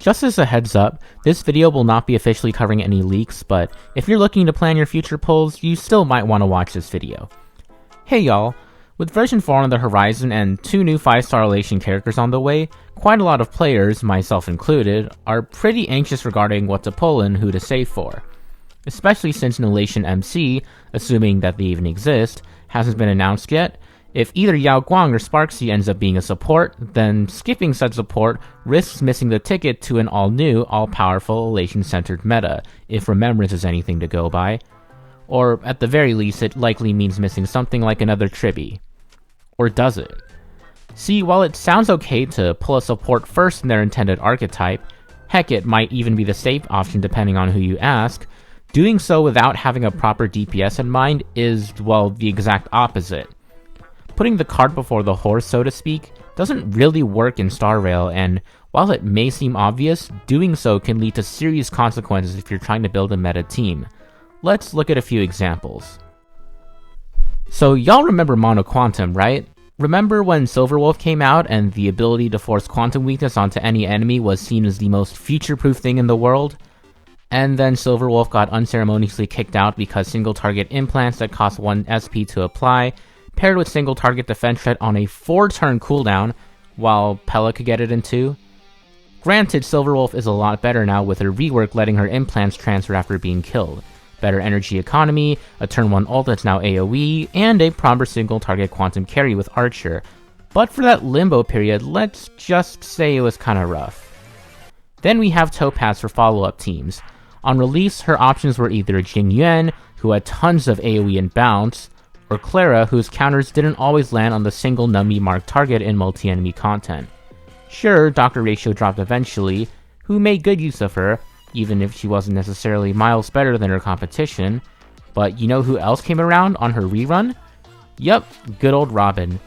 Just as a heads up, this video will not be officially covering any leaks, but if you're looking to plan your future pulls, you still might want to watch this video. Hey y'all, with version 4 on the horizon and 2 new 5-star elation characters on the way, quite a lot of players, myself included, are pretty anxious regarding what to pull and who to save for. Especially since an elation MC, assuming that they even exist, hasn't been announced yet. If either Yao Guang or Sparksy ends up being a support, then skipping said support risks missing the ticket to an all-new, all-powerful, elation-centered meta, if remembrance is anything to go by. Or, at the very least, it likely means missing something like another Tribi. Or does it? See, while it sounds okay to pull a support first in their intended archetype, heck, it might even be the safe option depending on who you ask, doing so without having a proper DPS in mind is, well, the exact opposite. Putting the cart before the horse, so to speak, doesn't really work in Star Rail, and while it may seem obvious, doing so can lead to serious consequences if you're trying to build a meta team. Let's look at a few examples. So y'all remember Mono Quantum, right? Remember when Silverwolf came out and the ability to force quantum weakness onto any enemy was seen as the most future-proof thing in the world? And then Silverwolf got unceremoniously kicked out because single target implants that cost 1 SP to apply paired with single target defense threat on a 4-turn cooldown, while Pella could get it in 2. Granted, Silverwolf is a lot better now with her rework letting her implants transfer after being killed. Better energy economy, a turn 1 ult that's now AoE, and a proper single target quantum carry with Archer. But for that limbo period, let's just say it was kinda rough. Then we have Topaz for follow-up teams. On release, her options were either Jing Yuan, who had tons of AoE and bounce, or Clara, whose counters didn't always land on the single nummy marked target in multi-enemy content. Sure, Dr. Ratio dropped eventually, who made good use of her, even if she wasn't necessarily miles better than her competition, but you know who else came around on her rerun? Yup, good old Robin.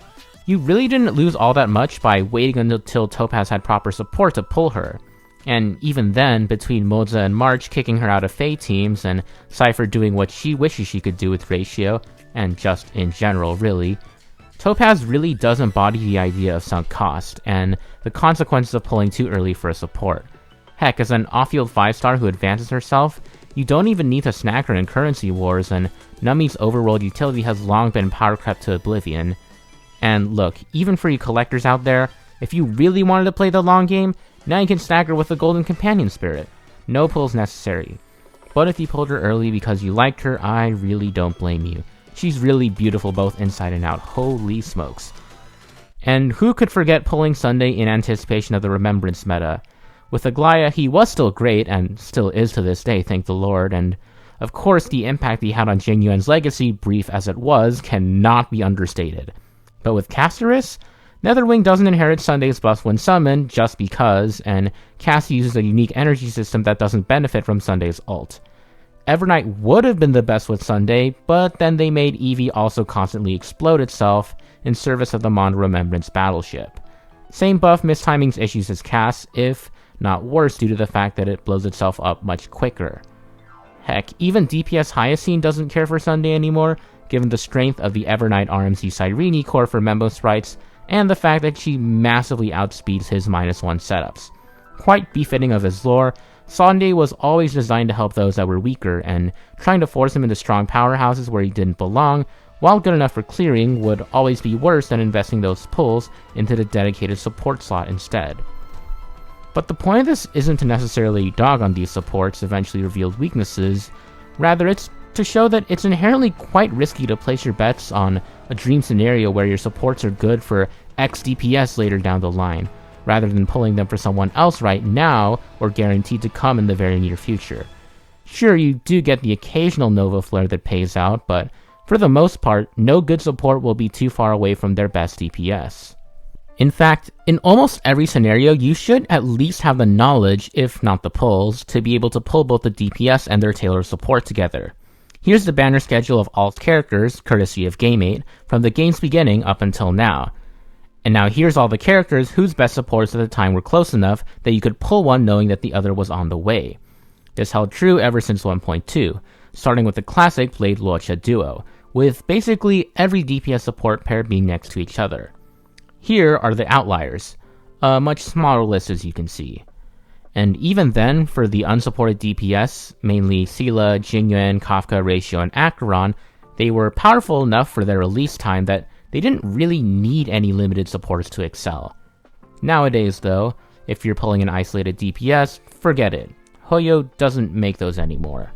You really didn't lose all that much by waiting until Topaz had proper support to pull her. And even then, between Moza and March kicking her out of Fae teams, and Cypher doing what she wishes she could do with Ratio, and just in general, really, Topaz really does embody the idea of sunk cost, and the consequences of pulling too early for a support. Heck, as an off-field 5-star who advances herself, you don't even need to snag her in currency wars, and Nummy's overworld utility has long been power crept to oblivion. And look, even for you collectors out there, if you really wanted to play the long game, now you can snag her with the Golden Companion Spirit. No pulls necessary. But if you pulled her early because you liked her, I really don't blame you. She's really beautiful both inside and out, holy smokes. And who could forget pulling Sunday in anticipation of the remembrance meta? With Aglaya, he was still great, and still is to this day, thank the Lord, and of course the impact he had on Jing Yuan's legacy, brief as it was, cannot be understated. But with Casterus, Netherwing doesn't inherit Sunday's buff when summoned, just because, and Cassie uses a unique energy system that doesn't benefit from Sunday's ult. Evernight would have been the best with Sunday, but then they made Eevee also constantly explode itself in service of the Mon Remembrance battleship. Same buff mistimings issues as Cass, if not worse due to the fact that it blows itself up much quicker. Heck, even DPS Hyacine doesn't care for Sunday anymore, given the strength of the Evernight RMC Cyrene core for Membo sprites, and the fact that she massively outspeeds his -1 setups. Quite befitting of his lore, Sunday was always designed to help those that were weaker, and trying to force him into strong powerhouses where he didn't belong, while good enough for clearing, would always be worse than investing those pulls into the dedicated support slot instead. But the point of this isn't to necessarily dog on these supports' eventually revealed weaknesses, rather it's to show that it's inherently quite risky to place your bets on a dream scenario where your supports are good for X DPS later down the line, rather than pulling them for someone else right now or guaranteed to come in the very near future. Sure, you do get the occasional Nova Flare that pays out, but for the most part, no good support will be too far away from their best DPS. In fact, in almost every scenario, you should at least have the knowledge, if not the pulls, to be able to pull both the DPS and their tailored support together. Here's the banner schedule of all characters, courtesy of Game8, from the game's beginning up until now. And now here's all the characters whose best supports at the time were close enough that you could pull one knowing that the other was on the way. This held true ever since 1.2, starting with the classic Blade Luocha duo, with basically every DPS support pair being next to each other. Here are the outliers, a much smaller list as you can see. And even then, for the unsupported DPS, mainly Sela, Jingyuan, Kafka, Ratio, and Acheron, they were powerful enough for their release time that they didn't really need any limited supports to excel. Nowadays though, if you're pulling an isolated DPS, forget it. Hoyo doesn't make those anymore.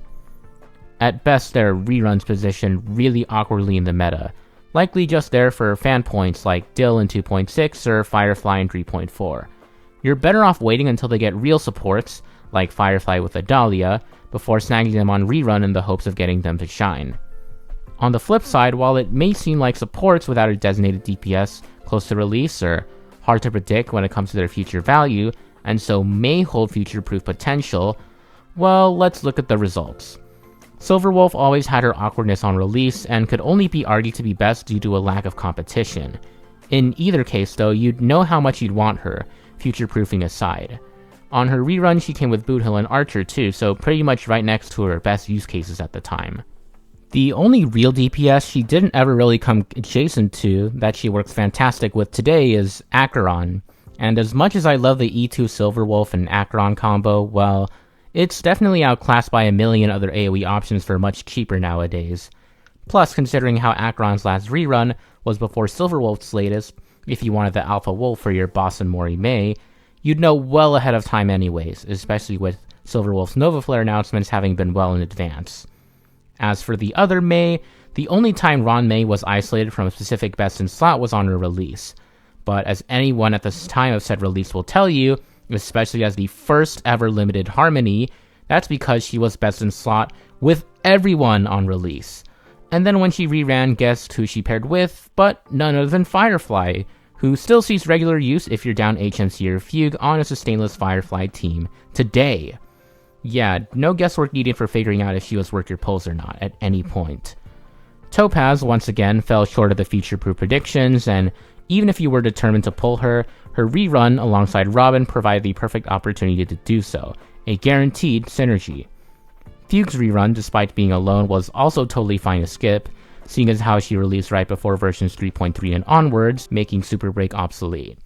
At best, they're reruns positioned really awkwardly in the meta, likely just there for fan points like Dill in 2.6 or Firefly in 3.4. You're better off waiting until they get real supports, like Firefly with Adalia, before snagging them on rerun in the hopes of getting them to shine. On the flip side, while it may seem like supports without a designated DPS close to release are hard to predict when it comes to their future value, and so may hold future-proof potential, well, let's look at the results. Silverwolf always had her awkwardness on release and could only be argued to be best due to a lack of competition. In either case though, you'd know how much you'd want her, future-proofing aside. On her rerun she came with Boothill and Archer too, so pretty much right next to her best use cases at the time. The only real DPS she didn't ever really come adjacent to that she works fantastic with today is Acheron, and as much as I love the E2 Silverwolf and Acheron combo, well, it's definitely outclassed by a million other AoE options for much cheaper nowadays. Plus, considering how Acheron's last rerun was before Silverwolf's latest, if you wanted the Alpha Wolf for your boss in Mori Mei, you'd know well ahead of time anyways, especially with Silverwolf's Nova Flare announcements having been well in advance. As for the other Mei, the only time Ron Mei was isolated from a specific best in slot was on her release. But as anyone at the time of said release will tell you, especially as the first ever limited Harmony, that's because she was best in slot with everyone on release. And then when she reran, guessed who she paired with, but none other than Firefly, who still sees regular use if you're down HMC or Fugue on a sustainless Firefly team today. Yeah, no guesswork needed for figuring out if she was worth your pulls or not at any point. Topaz, once again, fell short of the future-proof predictions, and even if you were determined to pull her, her rerun alongside Robin provided the perfect opportunity to do so, a guaranteed synergy. Fugue's rerun, despite being alone, was also totally fine to skip, seeing as how she released right before versions 3.3 and onwards, making Super Break obsolete.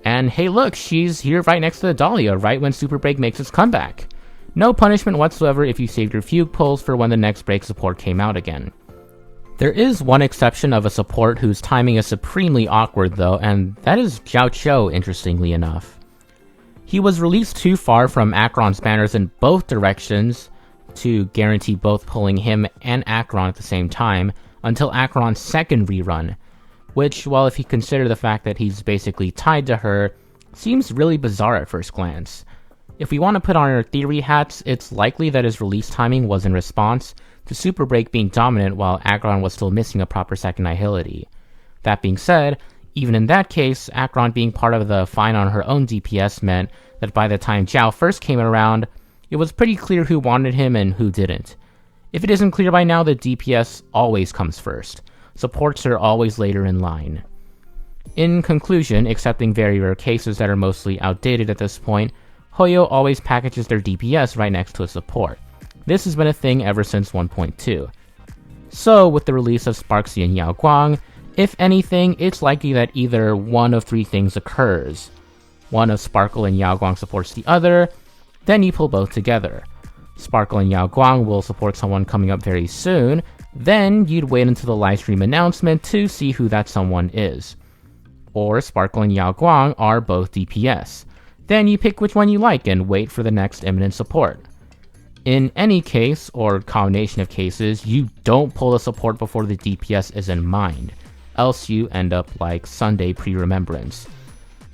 And hey look, she's here right next to Adalia, right when Super Break makes its comeback. No punishment whatsoever if you saved your Fugue pulls for when the next break support came out again. There is one exception of a support whose timing is supremely awkward though, and that is Jiao Cho, interestingly enough. He was released too far from Acheron's banners in both directions to guarantee both pulling him and Acheron at the same time, until Acheron's second rerun, which, well, if you consider the fact that he's basically tied to her, seems really bizarre at first glance. If we want to put on our theory hats, it's likely that his release timing was in response to Super Break being dominant while Acheron was still missing a proper second nihility. That being said, even in that case, Acheron being part of the fine on her own DPS meant that by the time Jiao first came around, it was pretty clear who wanted him and who didn't. If it isn't clear by now, the DPS always comes first. Supports are always later in line. In conclusion, excepting very rare cases that are mostly outdated at this point, Hoyo always packages their DPS right next to a support. This has been a thing ever since 1.2. So, with the release of Sparksy and Yao Guang, if anything, it's likely that either one of three things occurs. One of Sparkle and Yao Guang supports the other, then you pull both together. Sparkle and Yao Guang will support someone coming up very soon, then you'd wait until the livestream announcement to see who that someone is. Or Sparkle and Yao Guang are both DPS. Then you pick which one you like and wait for the next imminent support. In any case, or combination of cases, you don't pull a support before the DPS is in mind, else you end up like Sunday pre-remembrance.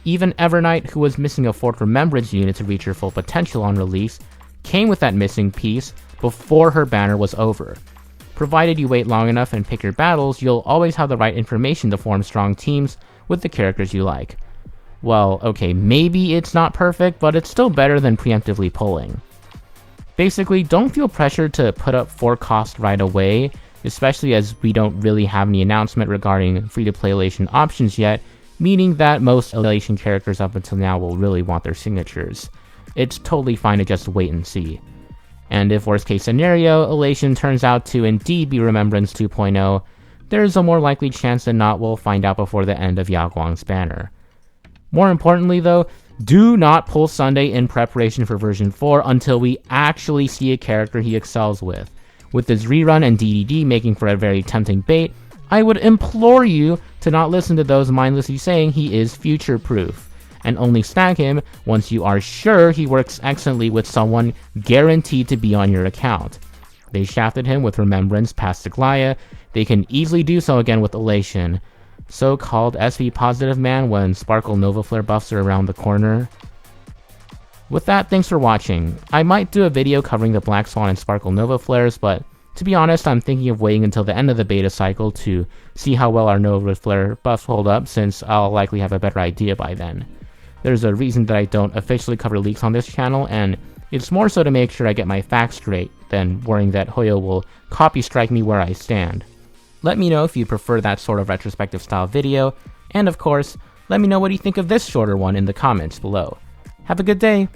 Even Evernight, who was missing a 4th remembrance unit to reach her full potential on release, came with that missing piece before her banner was over. Provided you wait long enough and pick your battles, you'll always have the right information to form strong teams with the characters you like. Well, okay, maybe it's not perfect, but it's still better than preemptively pulling. Basically, don't feel pressured to put up 4 cost right away, especially as we don't really have any announcement regarding free-to-play elation options yet, meaning that most elation characters up until now will really want their signatures. It's totally fine to just wait and see. And if worst case scenario, elation turns out to indeed be Remembrance 2.0, there's a more likely chance than not we'll find out before the end of Yao Guang's banner. More importantly though, Do not pull Sunday in preparation for version 4 until we actually see a character he excels with. With his rerun and DDD making for a very tempting bait, I would implore you to not listen to those mindlessly saying he is future-proof, and only snag him once you are sure he works excellently with someone guaranteed to be on your account. They shafted him with Remembrance past Aglaya, they can easily do so again with Elation. So-called SV positive man when Sparkle Nova Flare buffs are around the corner. With that, thanks for watching. I might do a video covering the Black Swan and Sparkle Nova Flares, but to be honest, I'm thinking of waiting until the end of the beta cycle to see how well our Nova Flare buffs hold up, since I'll likely have a better idea by then. There's a reason that I don't officially cover leaks on this channel, and it's more so to make sure I get my facts straight than worrying that Hoyo will copy strike me where I stand. Let me know if you prefer that sort of retrospective style video, and of course, let me know what you think of this shorter one in the comments below. Have a good day!